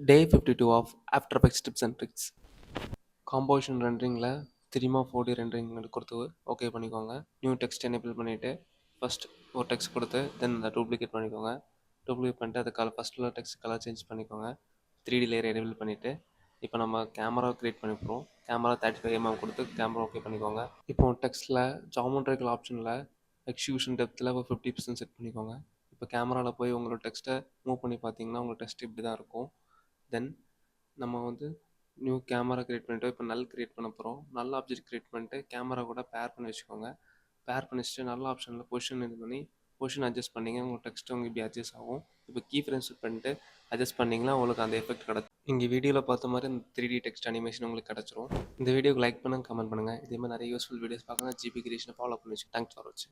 Day 52 of After Effects Tips and Tricks. Composition ரெண்டரிங்கில் 3D rendering கொடுத்து okay பண்ணிக்கோங்க. New text enable பண்ணிவிட்டு first ஒரு டெக்ஸ்ட் கொடுத்து தென் அதை டூப்ளிகேட் பண்ணிக்கோங்க. டூப்ளிகேட் பண்ணிட்டு அது ஃபஸ்ட்டில் டெக்ஸ்ட் கலர் சேஞ்ச் பண்ணிக்கோங்க. 3D லேயர் எனேபிள் பண்ணிவிட்டு இப்போ நம்ம கேமரா க்ரியேட் பண்ணி போகிறோம். கேமரா 35mm கொடுத்து கேமரா ஓகே பண்ணிக்கோங்க. இப்போ டெக்ஸ்ட்டில் ஜாமெட்ரிக்கல் ஆப்ஷனில் எக்ஸிக்யூஷன் டெப்த்தில் ஒரு 50% செட் பண்ணிக்கோங்க. இப்போ கேமராவில் போய் உங்களோட டெக்ஸ்ட்டை மூவ் பண்ணி பார்த்தீங்கன்னா உங்கள் டெக்ஸ்ட் இப்படி தான் இருக்கும். தென் நம்ம நியூ கேமரா க்ரியேட் பண்ணிவிட்டு இப்போ நல் க்ரியேட் பண்ண போகிறோம். நல்ல ஆப்ஜெக்ட் க்ரியேட் பண்ணிட்டு கேமரா கூட பேர் பண்ணி வச்சுக்கோங்க. பேர் பண்ணி வச்சுட்டு நல்ல ஆப்ஷனில் பொசிஷன் இது பண்ணி பொசிஷன் அட்ஜஸ்ட் பண்ணிங்க. உங்கள் டெக்ஸ்ட் இப்படி அட்ஜஸ்ட் ஆகும். இப்போ கீ ஃப்ரேம் செட் பண்ணிட்டு அட்ஜஸ்ட் பண்ணிங்கன்னா உங்களுக்கு அந்த எஃபெக்ட் கிடக்கும். இங்கே வீடியோவில் பார்த்த மாதிரி இந்த 3D டெக்ஸ்ட் அனிமேஷன் உங்களுக்கு கிடச்சிரும். இந்த வீடியோக்கு லைக் பண்ணுங்கள், கமெண்ட் பண்ணுங்கள். இதே மாதிரி நிறைய யூஸ்ஃபுல் வீடியோஸ் பார்க்கணும். ஜிபி கிரியேஷனை ஃபாலோ பண்ணி வச்சு தேங்க்ஸ் ஃபார் வாட்சிங்.